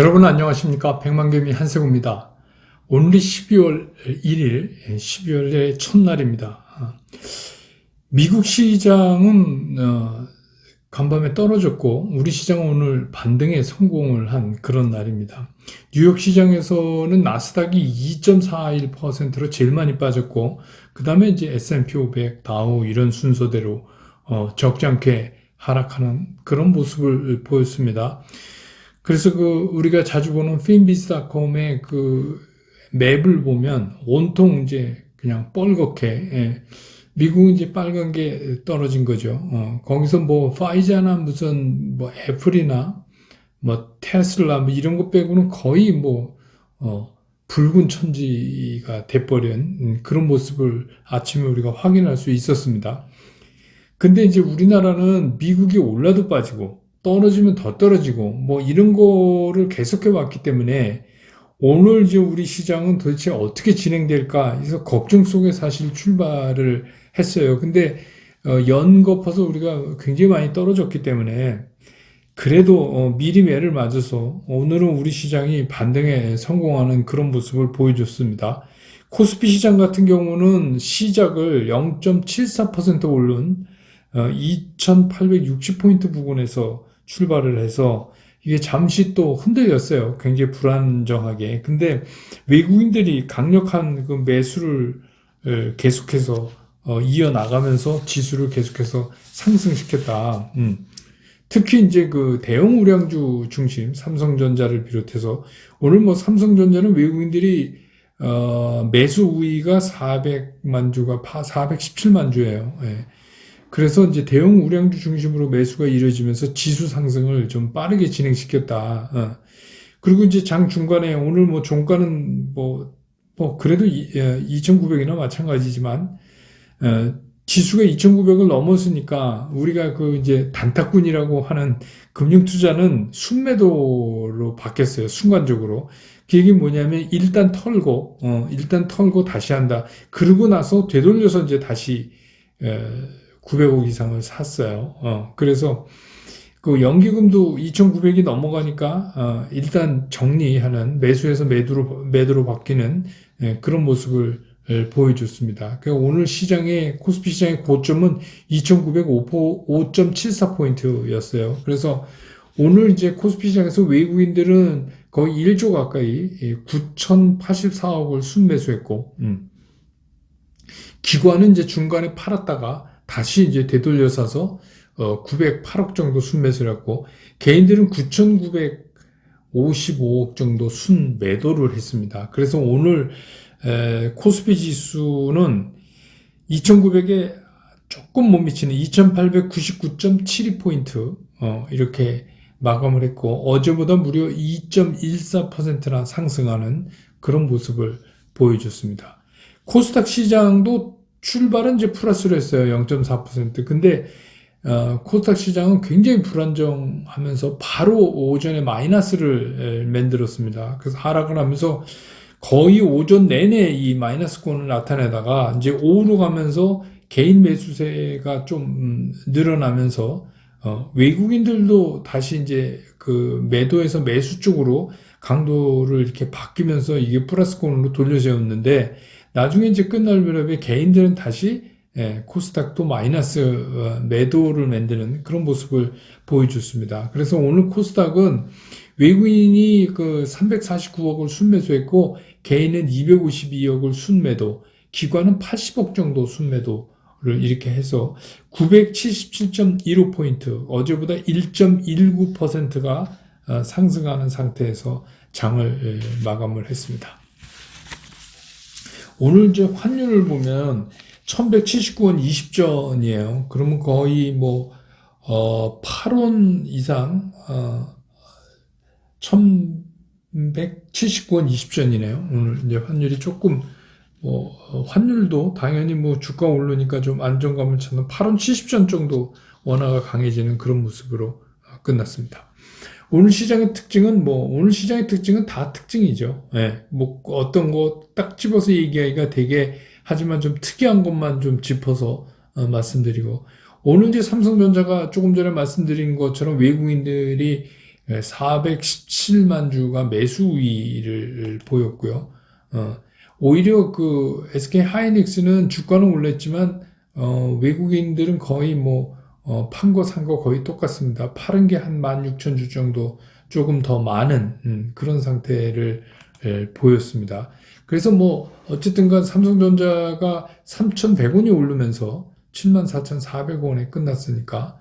여러분 안녕하십니까? 백만개미 한세구입니다. 오늘이 12월 1일, 12월의 첫날입니다. 미국 시장은 간밤에 떨어졌고 우리 시장은 오늘 반등에 성공을 한 그런 날입니다. 뉴욕 시장에서는 나스닥이 2.41%로 제일 많이 빠졌고 그 다음에 이제 S&P 500, 다우 이런 순서대로 적지 않게 하락하는 그런 모습을 보였습니다. 그래서 우리가 자주 보는 finbiz.com의 맵을 보면 온통 이제 그냥 뻘겋게, 미국은 이제 빨간 게 떨어진 거죠. 거기서 뭐 파이자나 무슨 뭐 애플이나 뭐 테슬라 뭐 이런 거 빼고는 거의 붉은 천지가 돼버린 그런 모습을 아침에 우리가 확인할 수 있었습니다. 근데 이제 우리나라는 미국이 올라도 빠지고 떨어지면 더 떨어지고 뭐 이런 거를 계속해 왔기 때문에 오늘 이제 우리 시장은 도대체 어떻게 진행될까 해서 걱정 속에 사실 출발을 했어요. 근데 연거퍼서 우리가 굉장히 많이 떨어졌기 때문에 그래도 미리 매를 맞아서 오늘은 우리 시장이 반등에 성공하는 그런 모습을 보여줬습니다. 코스피 시장 같은 경우는 시작을 0.74% 오른 2860포인트 부근에서 출발을 해서 이게 잠시 또 흔들렸어요. 굉장히 불안정하게. 근데 외국인들이 강력한 그 매수를 계속해서 이어나가면서 지수를 계속해서 상승시켰다. 특히 이제 그 대형 우량주 중심 삼성전자를 비롯해서 오늘 뭐 삼성전자는 외국인들이 매수 우위가 400만 주가 417만 주예요. 예. 그래서 이제 대형 우량주 중심으로 매수가 이루어지면서 지수 상승을 좀 빠르게 진행시켰다. 그리고 이제 장 중간에 오늘 뭐 종가는 그래도 2,900이나 마찬가지지만, 지수가 2,900을 넘었으니까 우리가 이제 단타꾼이라고 하는 금융투자는 순매도로 바뀌었어요. 순간적으로. 그 얘기는 뭐냐면 일단 털고 다시 한다. 그러고 나서 되돌려서 이제 다시, 900억 이상을 샀어요. 그래서 그 연기금도 2,900이 넘어가니까 일단 정리하는 매수에서 매도로 바뀌는 그런 모습을 보여줬습니다. 그러니까 오늘 코스피 시장의 고점은 2,905.74포인트였어요. 그래서 오늘 이제 코스피 시장에서 외국인들은 거의 1조 가까이 9,084억을 순매수했고, 기관은 이제 중간에 팔았다가 다시 이제 되돌려 사서 908억 정도 순매수를 했고 개인들은 9,955억 정도 순매도를 했습니다. 그래서 오늘 코스피 지수는 2,900에 조금 못 미치는 2,899.72포인트 이렇게 마감을 했고 어제보다 무려 2.14%나 상승하는 그런 모습을 보여줬습니다. 코스닥 시장도 출발은 이제 플러스로 했어요. 0.4%. 근데 코스닥 시장은 굉장히 불안정하면서 바로 오전에 마이너스를 만들었습니다. 그래서 하락을 하면서 거의 오전 내내 이 마이너스권을 나타내다가 이제 오후로 가면서 개인 매수세가 좀 늘어나면서 외국인들도 다시 이제 그 매도에서 매수 쪽으로 강도를 이렇게 바뀌면서 이게 플러스권으로 돌려세웠는데 나중에 이제 끝날 무렵에 개인들은 다시 코스닥도 마이너스 매도를 만드는 그런 모습을 보여줬습니다. 그래서 오늘 코스닥은 외국인이 349억을 순매수했고 개인은 252억을 순매도, 기관은 80억 정도 순매도를 이렇게 해서 977.15포인트, 어제보다 1.19%가 상승하는 상태에서 장을 마감을 했습니다. 오늘 이제 환율을 보면 1179원 20전이에요. 그러면 거의 8원 이상, 1179원 20전이네요. 오늘 이제 환율이 조금, 환율도 당연히 주가 오르니까 좀 안정감을 찾는 8원 70전 정도 원화가 강해지는 그런 모습으로 끝났습니다. 오늘 시장의 특징은 다 특징이죠. 예, 어떤 거 딱 집어서 얘기하기가 되게, 하지만 좀 특이한 것만 좀 짚어서 말씀드리고, 오늘 이제 삼성전자가 조금 전에 말씀드린 것처럼 외국인들이 417만 주가 매수 우위를 보였고요. 오히려 그 SK 하이닉스는 주가는 올랐지만 외국인들은 거의 뭐 판 거 산 거 거의 똑같습니다. 팔은 게 한 16,000주 정도 조금 더 많은 그런 상태를 보였습니다. 그래서 뭐 어쨌든 간 삼성전자가 3,100원이 오르면서 74,400원에 끝났으니까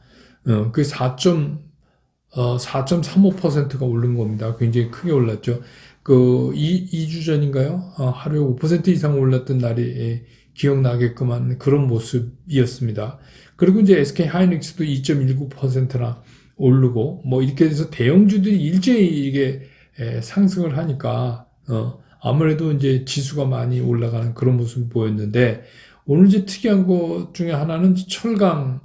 그 4.35%가 오른 겁니다. 굉장히 크게 올랐죠. 그 2주 전인가요? 하루에 5% 이상 올랐던 날이 기억나게끔 하는 그런 모습이었습니다. 그리고 이제 SK 하이닉스도 2.19%나 오르고 뭐 이렇게 해서 대형주들이 일제히 이게 상승을 하니까 아무래도 이제 지수가 많이 올라가는 그런 모습을 보였는데 오늘 이제 특이한 것 중에 하나는 철강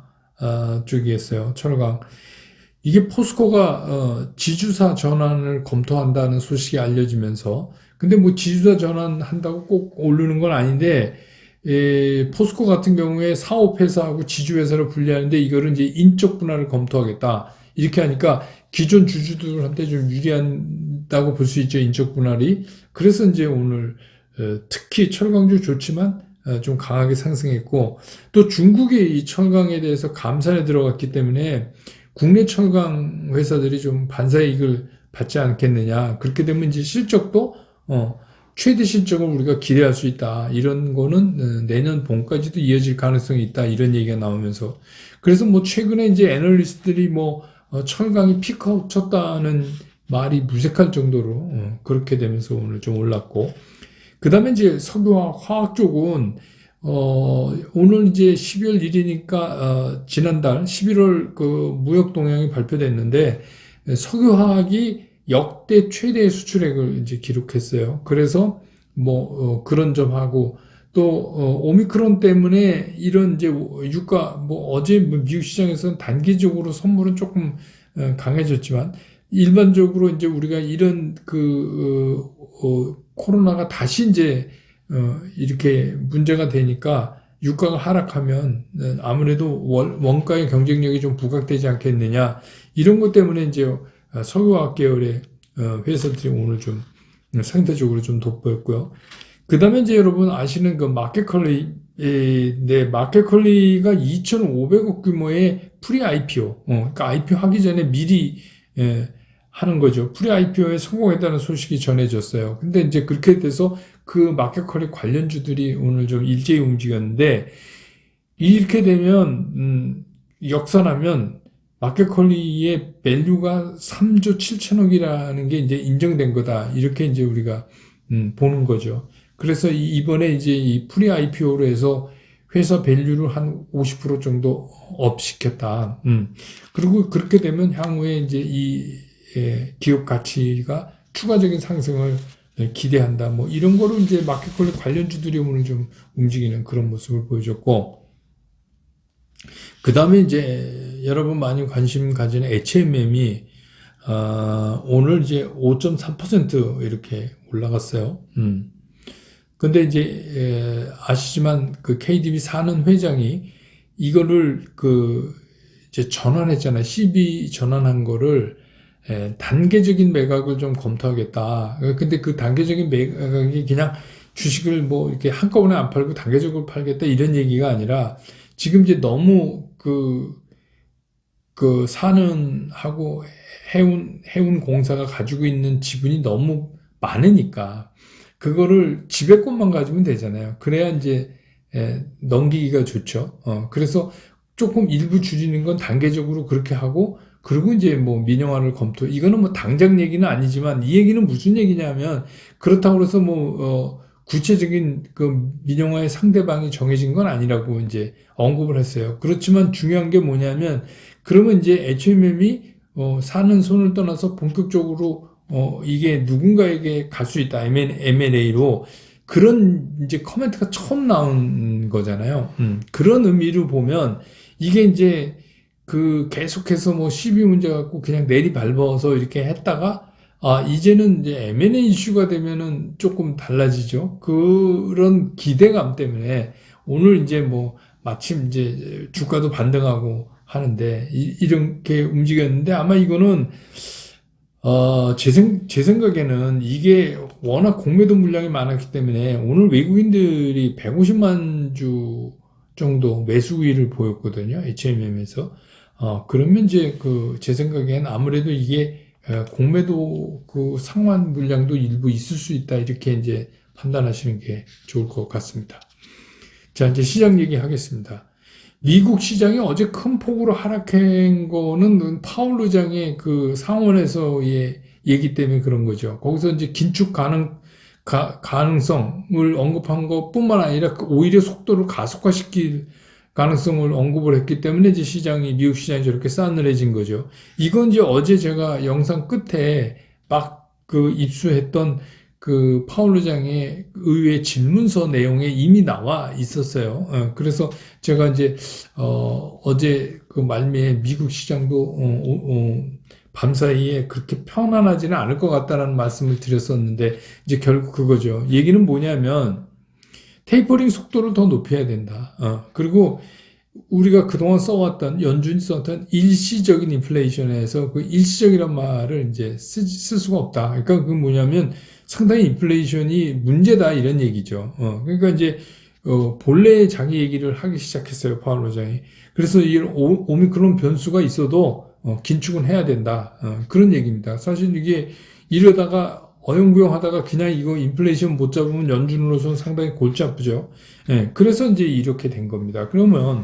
쪽이었어요. 철강. 이게 포스코가 지주사 전환을 검토한다는 소식이 알려지면서 근데 뭐 지주사 전환한다고 꼭 오르는 건 아닌데 포스코 같은 경우에 사업회사하고 지주회사를 분리하는데 이거를 이제 인적 분할을 검토하겠다 이렇게 하니까 기존 주주들한테 좀 유리한다고 볼 수 있죠. 인적 분할이. 그래서 이제 오늘 특히 철강주 좋지만 좀 강하게 상승했고 또 중국이 이 철강에 대해서 감산에 들어갔기 때문에 국내 철강 회사들이 좀 반사이익을 받지 않겠느냐. 그렇게 되면 이제 실적도 최대 실적을 우리가 기대할 수 있다. 이런 거는 내년 봄까지도 이어질 가능성이 있다. 이런 얘기가 나오면서 그래서 뭐 최근에 이제 애널리스트들이 뭐 철강이 피크아웃 쳤다는 말이 무색할 정도로 그렇게 되면서 오늘 좀 올랐고 그 다음에 이제 석유화학 화학 쪽은 오늘 이제 12월 1일이니까, 지난달 11월 그 무역 동향이 발표됐는데, 석유화학이 역대 최대 수출액을 이제 기록했어요. 그래서 그런 점하고, 또, 오미크론 때문에 이런 이제 유가, 어제 미국 시장에서는 단기적으로 선물은 조금 강해졌지만, 일반적으로 이제 우리가 이런 코로나가 다시 이제 이렇게 문제가 되니까 유가가 하락하면 아무래도 원가의 경쟁력이 좀 부각되지 않겠느냐 이런 것 때문에 이제 석유화학 계열의 회사들이 오늘 좀 상대적으로 좀 돋보였고요. 그 다음에 이제 여러분 아시는 그 마켓컬리, 마켓컬리가 2,500억 규모의 프리 IPO, 그러니까 IPO 하기 전에 미리 하는 거죠. 프리 IPO에 성공했다는 소식이 전해졌어요. 근데 이제 그렇게 돼서 그 마켓컬리 관련주들이 오늘 좀 일제히 움직였는데, 이렇게 되면, 역산하면, 마켓컬리의 밸류가 3조 7천억이라는 게 이제 인정된 거다. 이렇게 이제 우리가, 보는 거죠. 그래서 이번에 이제 이 프리 IPO로 해서 회사 밸류를 한 50% 정도 업 시켰다. 그리고 그렇게 되면 향후에 이제 기업 가치가 추가적인 상승을 기대한다. 뭐 이런 거로 이제 마켓컬리 관련주들이 오늘 좀 움직이는 그런 모습을 보여줬고, 그 다음에 이제 여러분 많이 관심 가지는 HMM이 오늘 이제 5.3% 이렇게 올라갔어요. 근데 이제 아시지만 그 KDB 사는 회장이 이거를 이제 전환했잖아요. CB 전환한 거를 단계적인 매각을 좀 검토하겠다. 근데 그 단계적인 매각이 그냥 주식을 뭐 이렇게 한꺼번에 안 팔고 단계적으로 팔겠다 이런 얘기가 아니라 지금 이제 너무 산은하고 해운 공사가 가지고 있는 지분이 너무 많으니까 그거를 지배권만 가지면 되잖아요. 그래야 이제 넘기기가 좋죠. 그래서 조금 일부 줄이는 건 단계적으로 그렇게 하고 그리고 이제 민영화를 검토. 이거는 당장 얘기는 아니지만 이 얘기는 무슨 얘기냐면 그렇다고 해서 구체적인 그 민영화의 상대방이 정해진 건 아니라고 이제 언급을 했어요. 그렇지만 중요한 게 뭐냐면 그러면 이제 HMM이 사는 손을 떠나서 본격적으로 이게 누군가에게 갈 수 있다. M&A로 그런 이제 커멘트가 처음 나온 거잖아요. 그런 의미로 보면 이게 이제 계속해서 시비 문제 갖고 그냥 내리밟아서 이렇게 했다가 이제는 이제 M&A 이슈가 되면은 조금 달라지죠. 그런 기대감 때문에 오늘 이제 마침 이제 주가도 반등하고 하는데 이렇게 움직였는데 아마 이거는 제 생각에는 이게 워낙 공매도 물량이 많았기 때문에 오늘 외국인들이 150만 주 정도 매수 우위를 보였거든요. HMM에서. 그러면 이제 제 생각엔 아무래도 이게 공매도 그 상환 물량도 일부 있을 수 있다. 이렇게 이제 판단하시는 게 좋을 것 같습니다. 자, 이제 시장 얘기하겠습니다. 미국 시장이 어제 큰 폭으로 하락한 거는 파월 의장의 그 상원에서의 얘기 때문에 그런 거죠. 거기서 이제 긴축 가능성을 언급한 것뿐만 아니라 오히려 속도를 가속화시킬 가능성을 언급을 했기 때문에 이제 미국 시장이 저렇게 싸늘해진 거죠. 이건 이제 어제 제가 영상 끝에 막 그 입수했던 그 파월 의장의 의회 질문서 내용에 이미 나와 있었어요. 그래서 제가 이제 어제 그 말미에 미국 시장도 밤사이에 그렇게 편안하지는 않을 것 같다라는 말씀을 드렸었는데 이제 결국 그거죠. 얘기는 뭐냐면 테이퍼링 속도를 더 높여야 된다. 그리고 우리가 그동안 연준이 써왔던 일시적인 인플레이션에서 그 일시적이란 말을 이제 쓸 수가 없다. 그러니까 그 뭐냐면 상당히 인플레이션이 문제다 이런 얘기죠. 그러니까 이제 본래 자기 얘기를 하기 시작했어요. 파월 의장이. 그래서 이 오미크론 변수가 있어도 긴축은 해야 된다. 그런 얘기입니다. 사실 이게 이러다가 어영부영 하다가 그냥 이거 인플레이션 못 잡으면 연준으로서는 상당히 골치 아프죠. 그래서 이제 이렇게 된 겁니다. 그러면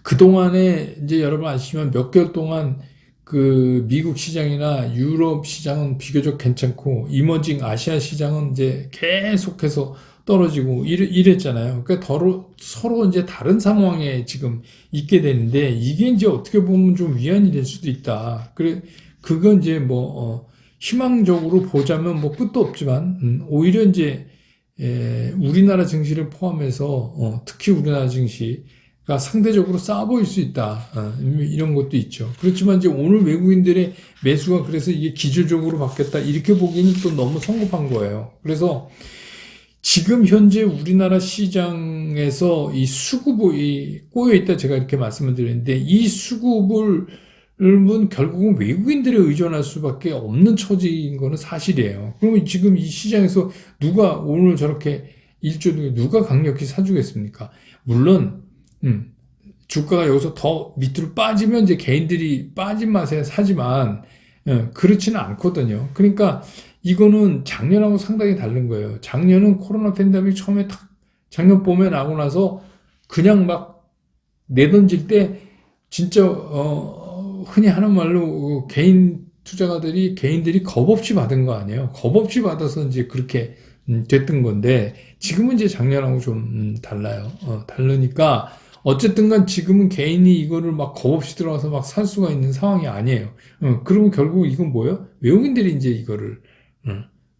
그동안에 이제 여러분 아시지만 몇 개월 동안 그 미국 시장이나 유럽 시장은 비교적 괜찮고 이머징 아시아 시장은 이제 계속해서 떨어지고 이랬잖아요. 그러니까 서로 이제 다른 상황에 지금 있게 되는데 이게 이제 어떻게 보면 좀 위안이 될 수도 있다. 그건 이제 희망적으로 보자면 끝도 없지만 오히려 이제 우리나라 증시를 포함해서 특히 우리나라 증시가 상대적으로 싸 보일 수 있다. 이런 것도 있죠. 그렇지만 이제 오늘 외국인들의 매수가 그래서 이게 기술적으로 바뀌었다. 이렇게 보기에는 또 너무 성급한 거예요. 그래서 지금 현재 우리나라 시장에서 이 수급이 꼬여있다 제가 이렇게 말씀을 드렸는데 이 수급을 결국은 외국인들에 의존할 수밖에 없는 처지인 거는 사실이에요. 그러면 지금 이 시장에서 누가 오늘 저렇게 누가 강력히 사주겠습니까? 물론 주가가 여기서 더 밑으로 빠지면 이제 개인들이 빠진 맛에 사지만 그렇지는 않거든요. 그러니까 이거는 작년하고 상당히 다른 거예요. 작년은 코로나 팬데믹 처음에 작년 봄에 나고 나서 그냥 막 내던질 때 진짜 흔히 하는 말로 개인들이 겁 없이 받은 거 아니에요. 겁 없이 받아서 이제 그렇게 됐던 건데 지금은 이제 작년하고 좀 달라요. 다르니까 어쨌든 간 지금은 개인이 이거를 막 겁 없이 들어가서 막 살 수가 있는 상황이 아니에요. 그러면 결국 이건 뭐예요? 외국인들이 이제 이거를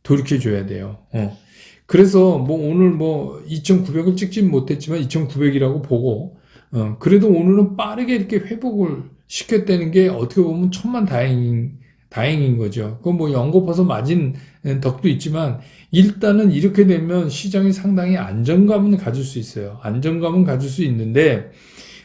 돌이켜줘야 돼요. 그래서 오늘 2,900을 찍진 못했지만 2,900이라고 보고 그래도 오늘은 빠르게 이렇게 회복을 시켰다는 게 어떻게 보면 다행인 거죠. 그건 연거푸서 맞은 덕도 있지만 일단은 이렇게 되면 시장이 상당히 안정감은 가질 수 있어요. 안정감은 가질 수 있는데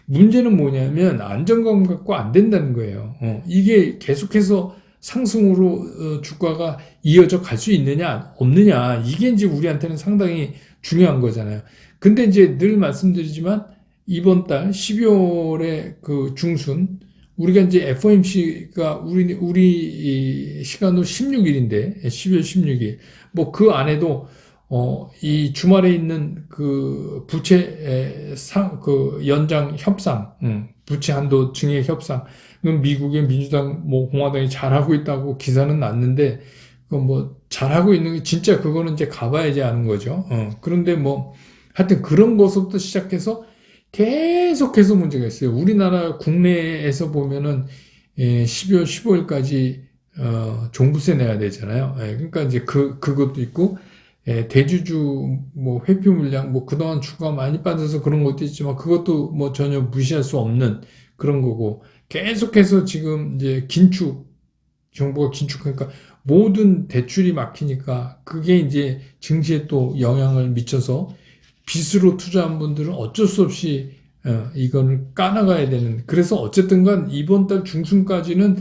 문제는 뭐냐면 안정감 갖고 안 된다는 거예요. 이게 계속해서 상승으로 주가가 이어져 갈 수 있느냐 없느냐 이게 이제 우리한테는 상당히 중요한 거잖아요. 근데 이제 늘 말씀드리지만 이번 달 12월의 그 중순 우리가 이제 FOMC가 우리 시간으로 16일인데 12월 16일 그 안에도 이 주말에 있는 그 부채 연장 협상, 부채 한도 증액 협상, 미국의 민주당 공화당이 잘하고 있다고 기사는 났는데 잘하고 있는 게 진짜 그거는 이제 가봐야지 아는 거죠. 그런데 하여튼 그런 것부터 시작해서 계속해서 문제가 있어요. 우리나라 국내에서 보면은 12월 15일까지 종부세 내야 되잖아요. 그러니까 이제 그것도 있고 대주주 회피 물량 그동안 주가 많이 빠져서 그런 것도 있지만 그것도 전혀 무시할 수 없는 그런 거고 계속해서 지금 이제 정부가 긴축하니까 모든 대출이 막히니까 그게 이제 증시에 또 영향을 미쳐서 빚으로 투자한 분들은 어쩔 수 없이 이거를 까나가야 되는. 그래서 어쨌든 간 이번 달 중순까지는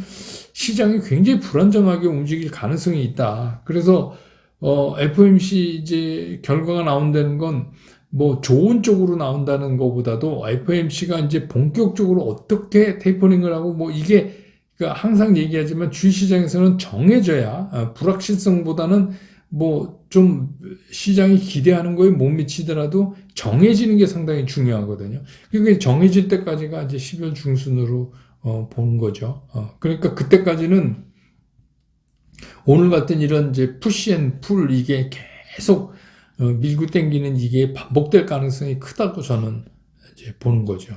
시장이 굉장히 불안정하게 움직일 가능성이 있다. 그래서 FOMC 이제 결과가 나온다는 건 뭐 좋은 쪽으로 나온다는 것보다도 FOMC가 이제 본격적으로 어떻게 테이퍼링을 하고 뭐 이게 그러니까 항상 얘기하지만 주식시장에서는 정해져야 불확실성보다는 뭐 좀 시장이 기대하는 거에 못 미치더라도 정해지는 게 상당히 중요하거든요. 그게 정해질 때까지가 이제 12월 중순으로 보는 거죠. 그러니까 그때까지는 오늘 같은 이런 이제 푸시 앤 풀 이게 계속 밀고 당기는 이게 반복될 가능성이 크다고 저는 이제 보는 거죠.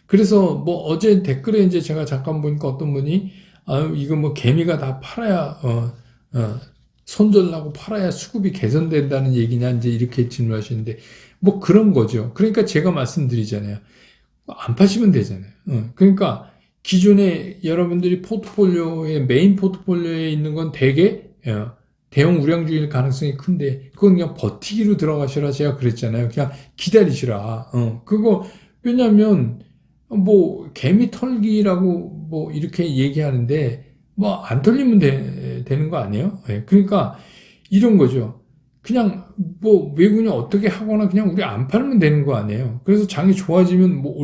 그래서 뭐 어제 댓글에 이제 제가 잠깐 보니까 어떤 분이 이거 뭐 개미가 다 팔아야 손절나고 팔아야 수급이 개선된다는 얘기냐 이제 이렇게 질문하시는데 뭐 그런 거죠. 그러니까 제가 말씀드리잖아요. 안 파시면 되잖아요. 그러니까 기존에 여러분들이 포트폴리오에 메인 포트폴리오에 있는 건 대개 대형 우량주일 가능성이 큰데 그건 그냥 버티기로 들어가시라 제가 그랬잖아요. 그냥 기다리시라. 그거 왜냐면 뭐 개미 털기라고 뭐 이렇게 얘기하는데 뭐 안 털리면 되는 거 아니에요? 그러니까 이런 거죠. 그냥 뭐 외국인이 어떻게 하거나 그냥 우리 안 팔면 되는 거 아니에요? 그래서 장이 좋아지면 뭐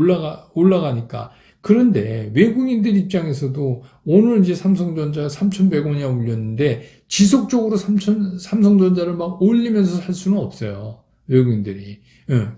올라가니까. 그런데 외국인들 입장에서도 오늘 이제 삼성전자 3,100원이나 올렸는데 지속적으로 삼성전자를 막 올리면서 살 수는 없어요. 외국인들이.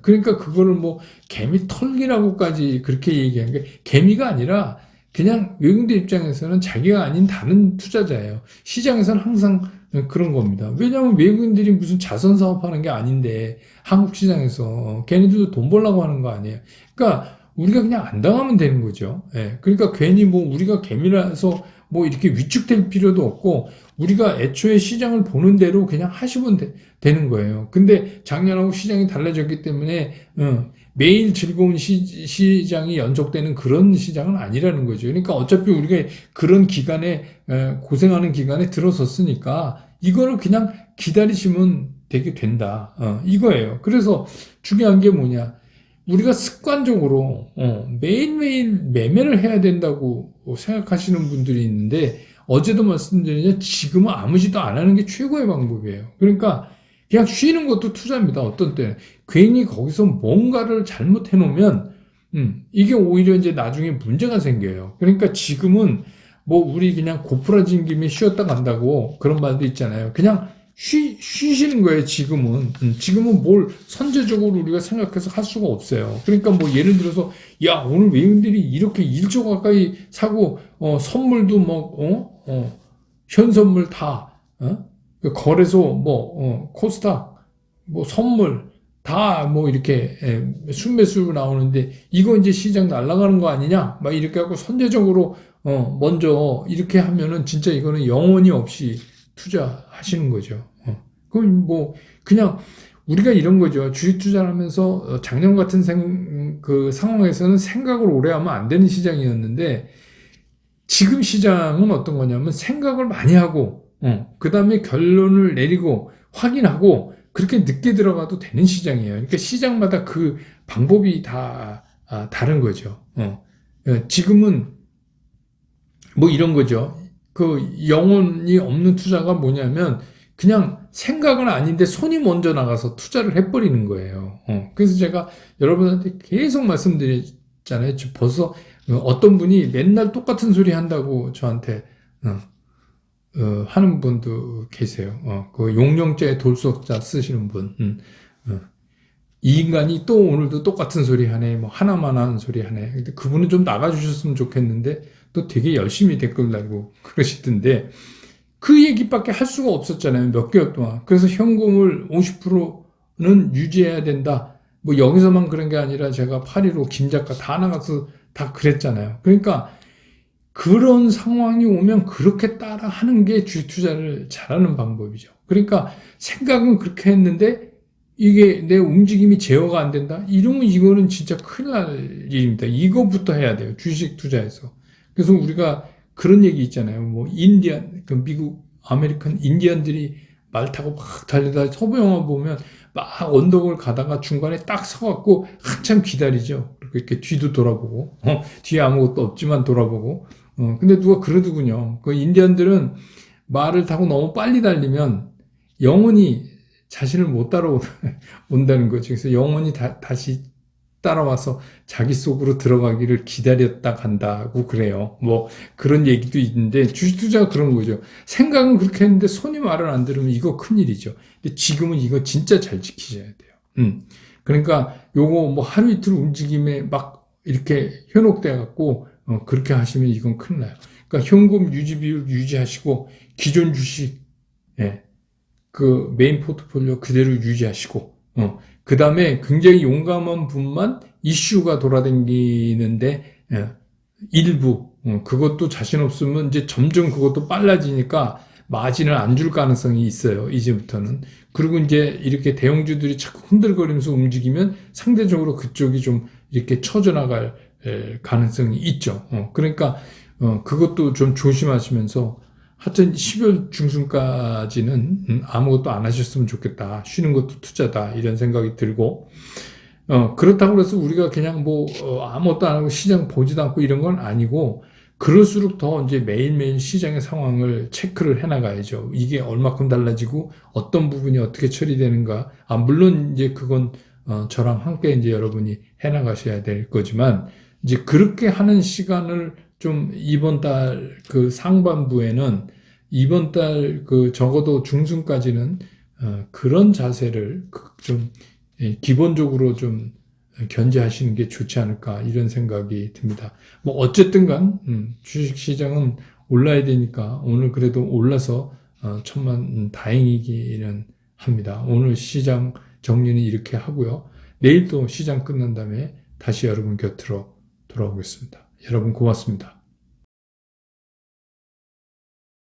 그러니까 그거를 뭐 개미 털기라고까지 그렇게 얘기한 게 개미가 아니라 그냥 외국인들 입장에서는 자기가 아닌 다른 투자자예요. 시장에서는 항상 그런 겁니다. 왜냐하면 외국인들이 무슨 자선 사업하는 게 아닌데 한국 시장에서 걔네들도 돈 벌려고 하는 거 아니에요. 그러니까 우리가 그냥 안 당하면 되는 거죠. 그러니까 괜히 뭐 우리가 개미라서 뭐 이렇게 위축될 필요도 없고 우리가 애초에 시장을 보는 대로 그냥 하시면 되는 거예요. 근데 작년하고 시장이 달라졌기 때문에 매일 즐거운 시장이 연속되는 그런 시장은 아니라는 거죠. 그러니까 어차피 우리가 그런 기간에 고생하는 기간에 들어섰으니까 이거를 그냥 기다리시면 되게 된다. 이거예요. 그래서 중요한 게 뭐냐. 우리가 습관적으로 매일매일 매매를 해야 된다고 생각하시는 분들이 있는데 어제도 말씀드렸냐 지금은 아무 짓도 안 하는 게 최고의 방법이에요. 그러니까 그냥 쉬는 것도 투자입니다. 어떤 때는 괜히 거기서 뭔가를 잘못해 놓으면 이게 오히려 이제 나중에 문제가 생겨요. 그러니까 지금은 뭐 우리 그냥 고프라진 김에 쉬었다 간다고 그런 말도 있잖아요. 그냥 쉬시는 거예요, 지금은. 지금은 뭘 선제적으로 우리가 생각해서 할 수가 없어요. 그러니까 뭐 예를 들어서, 야, 오늘 외국인들이 이렇게 1조 가까이 사고, 선물도 뭐, 현선물 다, 그 거래소, 뭐, 코스닥, 뭐, 선물, 다 뭐 이렇게 순매수 나오는데, 이거 이제 시장 날아가는 거 아니냐? 막 이렇게 하고 선제적으로, 먼저 이렇게 하면은 진짜 이거는 영원히 없이 투자하시는 거죠. 그럼 뭐 그냥 우리가 이런 거죠. 주식 투자를 하면서 작년 같은 그 상황에서는 생각을 오래 하면 안 되는 시장이었는데 지금 시장은 어떤 거냐면 생각을 많이 하고 그 다음에 결론을 내리고 확인하고 그렇게 늦게 들어가도 되는 시장이에요. 그러니까 시장마다 그 방법이 다 다른 거죠. 지금은 뭐 이런 거죠. 그 영혼이 없는 투자가 뭐냐면 그냥 생각은 아닌데 손이 먼저 나가서 투자를 해버리는 거예요. 그래서 제가 여러분한테 계속 말씀드렸잖아요. 벌써 어떤 분이 맨날 똑같은 소리 한다고 저한테 하는 분도 계세요. 그 용령자의 돌석자 쓰시는 분. 이 인간이 또 오늘도 똑같은 소리 하네. 뭐 하나만 하는 소리 하네. 근데 그분은 좀 나가주셨으면 좋겠는데 또 되게 열심히 댓글 달고 그러시던데 그 얘기밖에 할 수가 없었잖아요. 몇 개월 동안. 그래서 현금을 50%는 유지해야 된다. 뭐 여기서만 그런 게 아니라 제가 8.15 김작가 다 나가서 다 그랬잖아요. 그러니까 그런 상황이 오면 그렇게 따라 하는 게 주식 투자를 잘하는 방법이죠. 그러니까 생각은 그렇게 했는데 이게 내 움직임이 제어가 안 된다? 이러면 이거는 진짜 큰일 날 일입니다. 이거부터 해야 돼요. 주식 투자에서. 그래서 우리가 그런 얘기 있잖아요. 뭐 그 미국 아메리칸 인디언들이 말 타고 막 달리다 서부 영화 보면 막 언덕을 가다가 중간에 딱 서갖고 한참 기다리죠. 이렇게 뒤도 돌아보고 뒤에 아무것도 없지만 돌아보고 근데 누가 그러더군요. 그 인디언들은 말을 타고 너무 빨리 달리면 영혼이 자신을 못 따라온다는 거죠. 그래서 영혼이 다시 따라와서 자기 속으로 들어가기를 기다렸다 간다고 그래요. 뭐 그런 얘기도 있는데 주식 투자가 그런 거죠. 생각은 그렇게 했는데 손이 말을 안 들으면 이거 큰일이죠. 근데 지금은 이거 진짜 잘 지키셔야 돼요. 그러니까 요거 뭐 하루 이틀 움직임에 막 이렇게 현혹돼 갖고 그렇게 하시면 이건 큰일 나요. 그러니까 현금 유지 비율 유지하시고 기존 주식 예, 그 메인 포트폴리오 그대로 유지하시고 그 다음에 굉장히 용감한 분만 이슈가 돌아다니는데 일부 그것도 자신 없으면 이제 점점 그것도 빨라지니까 마진을 안 줄 가능성이 있어요. 이제부터는. 그리고 이제 이렇게 대형주들이 자꾸 흔들거리면서 움직이면 상대적으로 그쪽이 좀 이렇게 처져나갈 가능성이 있죠. 그러니까 그것도 좀 조심하시면서 하여튼 12월 중순까지는 아무것도 안 하셨으면 좋겠다. 쉬는 것도 투자다. 이런 생각이 들고 그렇다고 해서 우리가 그냥 뭐 아무것도 안 하고 시장 보지도 않고 이런 건 아니고 그럴수록 더 이제 매일매일 시장의 상황을 체크를 해나가야죠. 이게 얼마큼 달라지고 어떤 부분이 어떻게 처리되는가. 물론 이제 그건 저랑 함께 이제 여러분이 해나가셔야 될 거지만 이제 그렇게 하는 시간을 좀 이번 달 그 상반부에는 이번 달 그 적어도 중순까지는 그런 자세를 좀 기본적으로 좀 견제하시는 게 좋지 않을까 이런 생각이 듭니다. 뭐 어쨌든 간 주식시장은 올라야 되니까 오늘 그래도 올라서 천만 다행이기는 합니다. 오늘 시장 정리는 이렇게 하고요. 내일 또 시장 끝난 다음에 다시 여러분 곁으로 돌아오겠습니다. 여러분 고맙습니다.